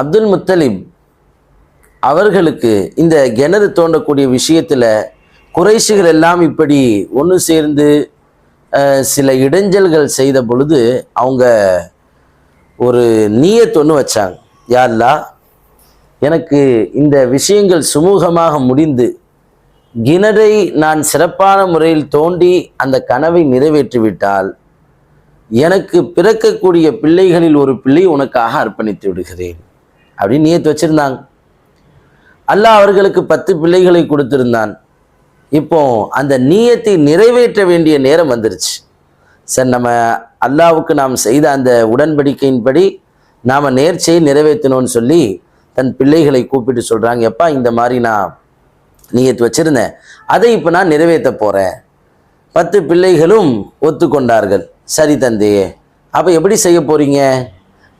அப்துல் முத்தலிப் அவர்களுக்கு இந்த கிணறு தோண்டக்கூடிய விஷயத்தில் குறைஷிகள் எல்லாம் இப்படி ஒன்று சேர்ந்து சில இடைஞ்சல்கள் செய்த பொழுது அவங்க ஒரு நியத் ஒன்று வச்சாங்க. யா அல்லாஹ், எனக்கு இந்த விஷயங்கள் சுமூகமாக முடிந்து கிணறை நான் சிறப்பான முறையில் தோண்டி அந்த கனவை நிறைவேற்றிவிட்டால் எனக்கு பிறக்கக்கூடிய பிள்ளைகளில் ஒரு பிள்ளை உனக்காக அர்ப்பணித்து விடுகிறேன் அப்படின்னு நியத்து வச்சிருந்தாங்க. அல்லாஹ் அவர்களுக்கு 10 பிள்ளைகளை கொடுத்திருந்தான். இப்போ அந்த நியத்தை நிறைவேற்ற வேண்டிய நேரம் வந்துருச்சு. சார், நம்ம அல்லாஹ்வுக்கு நாம் செய்த அந்த உடன்படிக்கையின்படி நாம் நேர்ச்சையை நிறைவேற்றணும்னு சொல்லி தன் பிள்ளைகளை கூப்பிட்டு சொல்கிறாங்க, எப்பா இந்த மாதிரி நான் நியத்து வச்சுருந்தேன், அதை இப்போ நான் நிறைவேற்ற போகிறேன். 10 பிள்ளைகளும் ஒத்துக்கொண்டார்கள். சரி தந்தையே, அப்போ எப்படி செய்ய போகிறீங்க?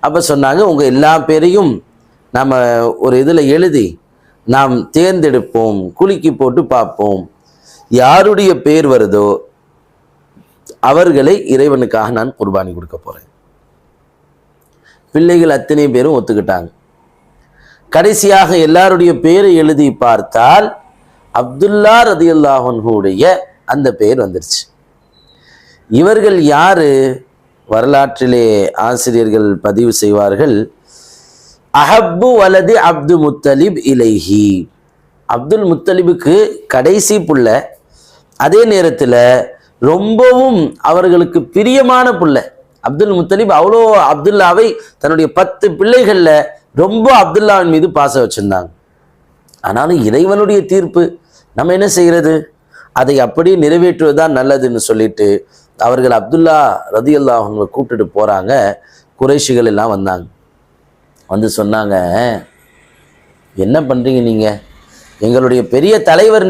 அப்போ சொன்னாங்க, உங்கள் எல்லா பேரையும் நாம் ஒரு இதில் எழுதி நாம் தேர்ந்தெடுப்போம், குலுக்கி போட்டு பார்ப்போம், யாருடைய பேர் வருதோ அவர்களை இறைவனுக்காக நான் குர்பானி கொடுக்க போகிறேன். பிள்ளைகள் அத்தனை பேரும் ஒத்துக்கிட்டாங்க. கடைசியாக எல்லாருடைய பேரை எழுதி பார்த்தால் அப்துல்லா ரதியல்லாஹு அன்ஹுடைய அந்த பெயர் வந்துருச்சு. இவர்கள் யாரு? வரலாற்றிலே ஆசிரியர்கள் பதிவு செய்வார்கள், அஹப்பு வலதி அப்து முத்தலிப் இலைஹி, அப்துல் முத்தலிபுக்கு கடைசி புள்ள, அதே நேரத்தில் ரொம்பவும் அவர்களுக்கு பிரியமான புள்ள. அப்துல் முத்தலிப் அவ்வளோ அப்துல்லாவை தன்னுடைய 10 பிள்ளைகளில் ரொம்ப அப்துல்லாவின் மீது பாசம் வச்சுருந்தாங்க. ஆனாலும் இறைவனுடைய தீர்ப்பு, நம்ம என்ன செய்கிறது, அதை அப்படியே நிறைவேற்றுவதுதான் நல்லதுன்னு சொல்லிட்டு அவர்கள் அப்துல்லா ரதியல்லாஹு அன்ஹு கூப்பிட்டுட்டு போகிறாங்க. குறைஷிகள் எல்லாம் வந்தாங்க. வந்து சொன்னாங்க, என்ன பண்ணுறீங்க நீங்கள்? எங்களுடைய பெரிய தலைவர்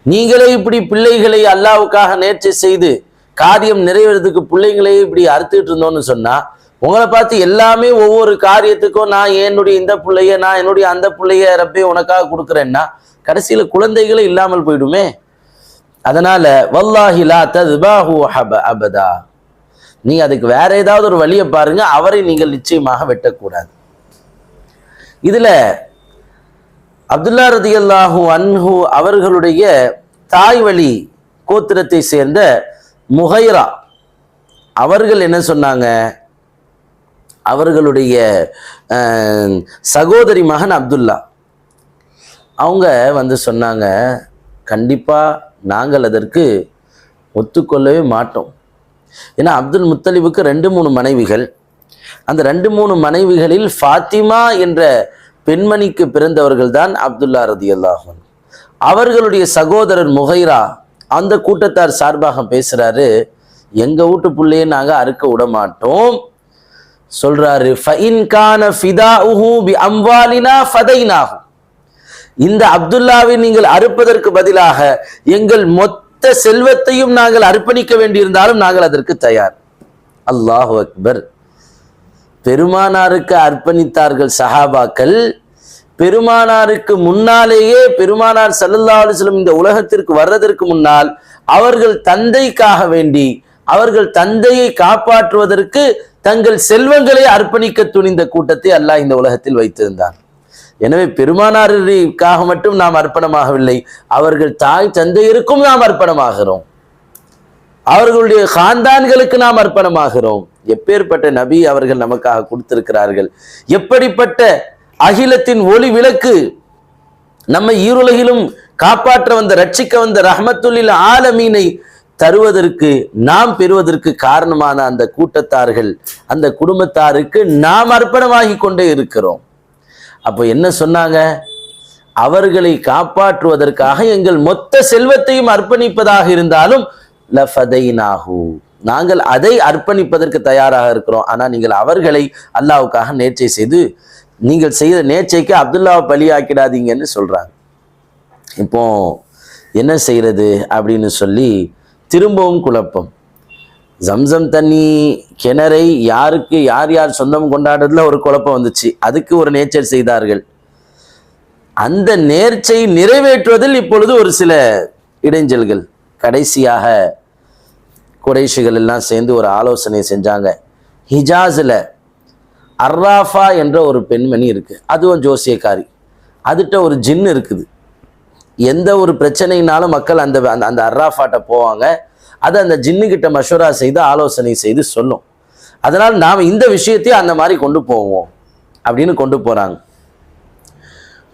நீங்களே இப்படி பிள்ளைகளை அல்லாஹ்வுக்காக நேர்ச்சை செய்து காரியம் நிறைவேறதுக்கு பிள்ளைங்களே இப்படி அறுத்துட்டு இருந்தோன்னு சொன்னால், உங்களை பார்த்து எல்லாமே ஒவ்வொரு காரியத்துக்கும் நான் என்னுடைய இந்த பிள்ளைய, நான் என்னுடைய அந்த பிள்ளைய ரப்பே உனக்காக கொடுக்குறேன்னா கடைசியில் குழந்தைகளே இல்லாமல் போயிடுமே. அதனால வல்லாஹி லா தத்பாஹு அபதா, நீ அதுக்கு வேற ஏதாவது ஒரு வழியை பாருங்க, அவரை நீங்கள் நிச்சயமாக வெட்டக்கூடாது. இதுல அப்துல்லா ரதியல்லாஹு அன்ஹு அவர்களுடைய தாய் வழி கோத்திரத்தை சேர்ந்த முகைரா அவர்கள் என்ன சொன்னாங்க, அவர்களுடைய சகோதரி மகன் அப்துல்லா, அவங்க வந்து சொன்னாங்க, கண்டிப்பாக நாங்கள் அதற்கு ஒத்துக்கொள்ளவே மாட்டோம். ஏன்னா அப்துல் முத்தலிபுக்கு 2-3 மனைவிகள். அந்த 2-3 மனைவிகளில் ஃபாத்திமா என்ற பெண்மணிக்கு பிறந்தவர்கள் தான் அப்துல்லா ரதியல்லாஹு அன்ஹு. அவர்களுடைய சகோதரர் முகைரா அந்த கூட்டத்தார் சார்பாக பேசுகிறாரு, எங்கள் வீட்டு பிள்ளையே நாங்கள் அறுக்க விட மாட்டோம் சொல்றாரு. ஃபஇன் கான ஃபிதாஉஹு பி அம்வாலினா ஃபதைனாஹு, இந்த அப்துல்லாவை நீங்கள் அறுப்பதற்கு பதிலாக எங்கள் மொத்த செல்வத்தையும் நாங்கள் அர்ப்பணிக்க வேண்டியிருந்தாலும் நாங்கள் அதற்கு தயார். அல்லாஹு அக்பர். பெருமானாருக்கு அர்ப்பணித்தார்கள் சஹாபாக்கள். பெருமானாருக்கு முன்னாலேயே, பெருமானார் ஸல்லல்லாஹு அலைஹி வஸல்லம் இந்த உலகத்திற்கு வர்றதற்கு முன்னால் அவர்கள் தந்தைக்காக வேண்டி, அவர்கள் தந்தையை காப்பாற்றுவதற்கு தங்கள் செல்வங்களை அர்ப்பணிக்க துணிந்த கூட்டத்தை அல்லாஹ் இந்த உலகத்தில் வைத்திருந்தார். எனவே பெருமானாருக்காக மட்டும் நாம் அர்ப்பணமாகவில்லை, அவர்கள் தாய் தந்தையருக்கும் நாம் அர்ப்பணமாகிறோம், அவர்களுடைய காந்தான்களுக்கு நாம் அர்ப்பணமாகிறோம். எப்பேற்பட்ட நபி அவர்கள் நமக்காக கொடுத்திருக்கிறார்கள், எப்படிப்பட்ட அகிலத்தின் ஒளி விளக்கு, நம்மை ஈருலகிலும் காப்பாற்ற வந்த, ரட்சிக்க வந்த ரஹ்மத்துல்லில் ஆலமீனை தருவதற்கு, நாம் பெறுவதற்கு காரணமான அந்த கூட்டத்தார்கள், அந்த குடும்பத்தாருக்கு நாம் அர்ப்பணமாகி கொண்டே இருக்கிறோம். அப்போ என்ன சொன்னாங்க, அவர்களை காப்பாற்றுவதற்காக எங்கள் மொத்த செல்வத்தையும் அர்ப்பணிப்பதாக இருந்தாலும் லஃபதைனாஹு, நாங்கள் அதை அர்ப்பணிப்பதற்கு தயாராக இருக்கிறோம். ஆனால் நீங்கள் அவர்களை அல்லாஹ்வுக்காக நேர்ச்சை செய்து, நீங்கள் செய்த நேர்ச்சைக்கு அப்துல்லாவை பலியாக்கிடாதீங்கன்னு சொல்றாங்க. இப்போ என்ன செய்யறது அப்படின்னு சொல்லி திரும்பவும் குழப்பம். ஜம்சம் தண்ணி கிணறை யாருக்கு யார் யார் சொந்தம் கொண்டாடுறதுல ஒரு குழப்பம் வந்துச்சு. அதுக்கு ஒரு நேர்ச்சை செய்தார்கள். அந்த நேர்ச்சை நிறைவேற்றுவதில் இப்பொழுது ஒரு சில இடைஞ்சல்கள். கடைசியாக குறைஷிகள் எல்லாம் சேர்ந்து ஒரு ஆலோசனை செஞ்சாங்க. ஹிஜாஸில் அர்ராஃபா என்ற ஒரு பெண்மணி இருக்கு, அதுவும் ஜோசியக்காரி. அதுகிட்ட ஒரு ஜின் இருக்குது. எந்த ஒரு பிரச்சனைனாலும் மக்கள் அந்த அந்த அர்ராஃபாட்ட போவாங்க. அது அந்த ஜின்னுக்கிட்ட மஷூரா செய்து ஆலோசனை செய்து சொல்லும். அதனால் நாம் இந்த விஷயத்தையும் அந்த மாதிரி கொண்டு போவோம் அப்படின்னு கொண்டு போகிறாங்க.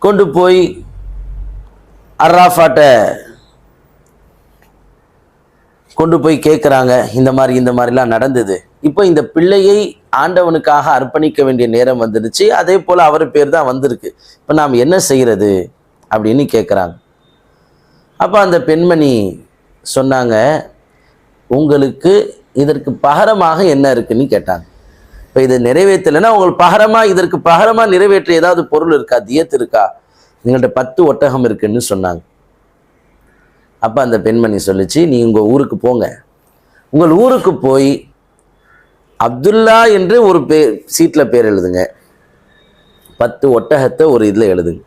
கொண்டு போய் அர்ராஃபாட்ட கொண்டு போய் கேட்குறாங்க, இந்த மாதிரிலாம் நடந்தது, இப்போ இந்த பிள்ளையை ஆண்டவனுக்காக அர்ப்பணிக்க வேண்டிய நேரம் வந்துடுச்சு, அதே போல் அவர் பேர் தான் வந்திருக்கு, இப்போ நாம் என்ன செய்கிறது அப்படின்னு கேட்குறாங்க. அப்போ அந்த பெண்மணி சொன்னாங்க, உங்களுக்கு இதற்கு பகரமாக என்ன இருக்குன்னு கேட்டாங்க. இப்போ இதை நிறைவேற்றலைன்னா உங்களுக்கு பகரமாக, இதற்கு பகரமாக நிறைவேற்ற ஏதாவது பொருள் இருக்கா, தியத்து இருக்கா? எங்கள்கிட்ட 10 ஒட்டகம் இருக்குன்னு சொன்னாங்க. அப்போ அந்த பெண்மணி சொல்லிச்சு, நீ உங்கள் ஊருக்கு போங்க, உங்கள் ஊருக்கு போய் அப்துல்லா என்று ஒரு சீட்டில் பேர் எழுதுங்க, 10 ஒட்டகத்தை ஒரு இதில் எழுதுங்க,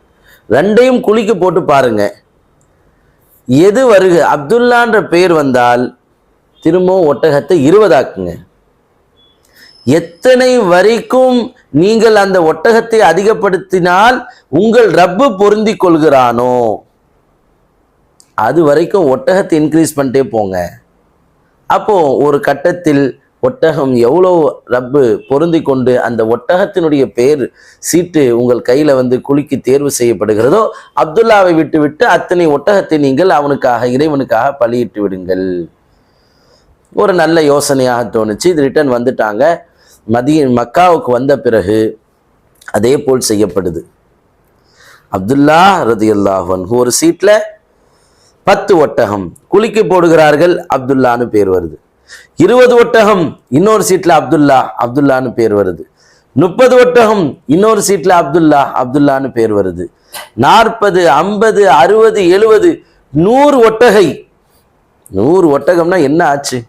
ரெண்டையும் குளிக்க போட்டு பாருங்க, எது வருக அப்துல்லான்ற பெயர் வந்தால் திரும்பவும் ஒட்டகத்தை 20 ஆக்குங்க. எத்தனை வரைக்கும் நீங்கள் அந்த ஒட்டகத்தை அதிகப்படுத்தினால் உங்கள் ரப்பு பொருந்தி கொள்கிறானோ அது வரைக்கும் ஒட்டகத்தை இன்க்ரீஸ் பண்ணிட்டே போங்க. அப்போ ஒரு கட்டத்தில் ஒட்டகம் எவ்வளோ ரப்பு பொருந்தி கொண்டு அந்த ஒட்டகத்தினுடைய பேர் சீட்டு உங்கள் கையில் வந்து குலுக்கி தேர்வு செய்யப்படுகிறதோ, அப்துல்லாவை விட்டு அத்தனை ஒட்டகத்தை நீங்கள் அவனுக்காக, இறைவனுக்காக பலியிட்டு விடுங்கள். ஒரு நல்ல யோசனையாக தோணுச்சு. இது ரிட்டர்ன் வந்துட்டாங்க. மக்காவுக்கு வந்த பிறகு அதே போல் செய்யப்படுது. அப்துல்லா ரதியல்லாஹு அன்ஹு ஒரு சீட்டில் 10 ஒட்டகம் குலுக்கி போடுகிறார்கள், அப்துல்லான்னு பேர் வருது. 20 ஒட்டகம் இன்னொரு சீட்டில் அப்துல்லான்னு பேர் வருது. 30 ஒட்டகம் இன்னொரு சீட்டில் அப்துல்லான்னு பேர் வருது. 40, 50, 60, 70, 100 ஒட்டகை. 100 ஒட்டகம்னா என்ன ஆச்சு?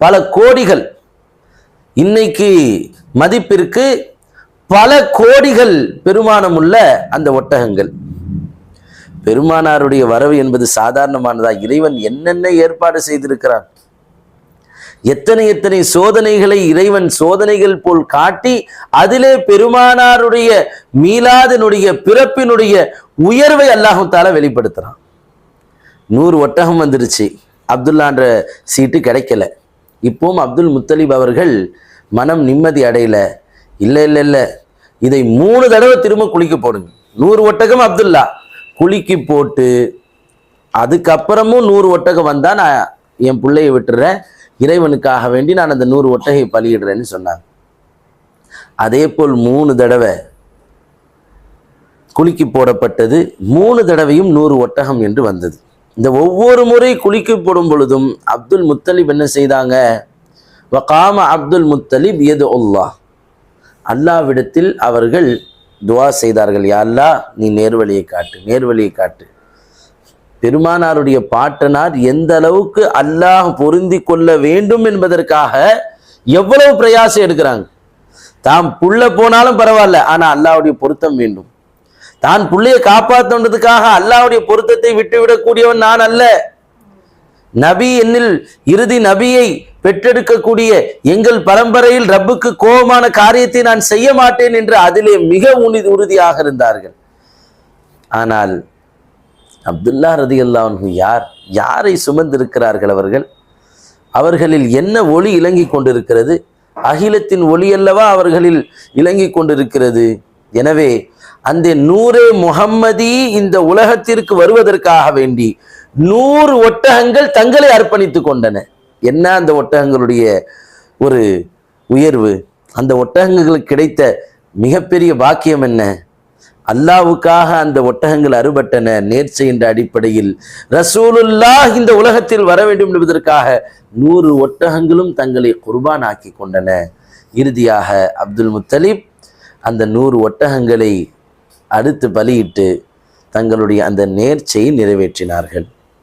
பல கோடிகள். இன்னைக்கு மதிப்பிற்கு பல கோடிகள் பெருமானம் உள்ள அந்த ஒட்டகங்கள். பெருமானாருடைய வரவு என்பது சாதாரணமானதா? இறைவன் என்னென்ன ஏற்பாடு செய்திருக்கிறான். எத்தனை சோதனைகளை இறைவன் சோதனைகள் போல் காட்டி அதிலே பெருமானாருடைய மீலாதினுடைய பிறப்பினுடைய உயர்வை அல்லாஹு தஆலா வெளிப்படுத்துறான். 100 ஒட்டகம் வந்துருச்சு, அப்துல்லான்ற சீட்டு கிடைக்கல. இப்போவும் அப்துல் முத்தலிப் அவர்கள் மனம் நிம்மதி அடையல. இல்லை, இதை 3 தடவை திரும்ப குளிக்க போடுங்க. 100 ஒட்டகம் அப்துல்லா குளிக்கி போட்டு அதுக்கப்புறமும் 100 ஒட்டகம் வந்தா நான் என் பிள்ளையை விட்டுறேன், இறைவனுக்காக வேண்டி நான் அந்த 100 ஒட்டகை பலியிடுறேன்னு சொன்னாங்க. அதே போல் 3 தடவை குலுக்கி போடப்பட்டது. 3 தடவையும் 100 ஒட்டகம் என்று வந்தது. இந்த ஒவ்வொரு முறை குலுக்கி போடும் பொழுதும் அப்துல் முத்தலிப் என்ன செய்தாங்க? வகாம அப்துல் முத்தலிப் யதுல்லாஹ், அல்லாஹ்விடத்தில் அவர்கள் துவா செய்தார்கள், யா அல்லாஹ் நீ நேர்வழியை காட்டு. பெருமானாருடைய பாட்டனார் எந்த அளவுக்கு அல்லாஹ் பொருந்தி கொள்ள வேண்டும் என்பதற்காக எவ்வளவு பிரயாசம் எடுக்கிறாங்க. தாம் புள்ள போனாலும் பரவாயில்ல, ஆனா அல்லாஹ்வுடைய பொருத்தம் வேண்டும். தான் புள்ளையை காப்பாற்றுவதற்காக அல்லாஹ்வுடைய பொருத்தத்தை விட்டுவிடக்கூடியவன் நான் அல்ல. நபி என்னில் இறுதி நபியை பெற்றெடுக்கக்கூடிய எங்கள் பரம்பரையில் ரப்புக்கு கோபமான காரியத்தை நான் செய்ய மாட்டேன் என்று அதிலே மிக உறுதியாக இருந்தார்கள். ஆனால் அப்துல்லா ரதியல்லாஹு அன்ஹு யாரை சுமந்திருக்கிறார்கள்? அவர்களில் என்ன ஒளி இலங்கி கொண்டிருக்கிறது? அகிலத்தின் ஒளி அல்லவா அவர்களில் இலங்கி கொண்டிருக்கிறது. எனவே அந்த நூரே முஹம்மதி இந்த உலகத்திற்கு வருவதற்காக வேண்டி 100 ஒட்டகங்கள் தங்களை அர்ப்பணித்து கொண்டன. என்ன அந்த ஒட்டகங்களுடைய ஒரு உயர்வு! அந்த ஒட்டகங்களுக்கு கிடைத்த மிகப்பெரிய பாக்கியம் என்ன? அல்லாஹ்வுக்காக அந்த ஒட்டகங்கள் அறுபட்டன. நேர்ச்சை என்ற அடிப்படையில் ரசூலுல்லாஹ் இந்த உலகத்தில் வர வேண்டும் என்பதற்காக 100 ஒட்டகங்களும் தங்களை குர்பான் ஆக்கி கொண்டன. இறுதியாக அப்துல் முத்தலிப் அந்த 100 ஒட்டகங்களை அடுத்து பலியிட்டு தங்களுடைய அந்த நேர்ச்சையை நிறைவேற்றினார்கள்.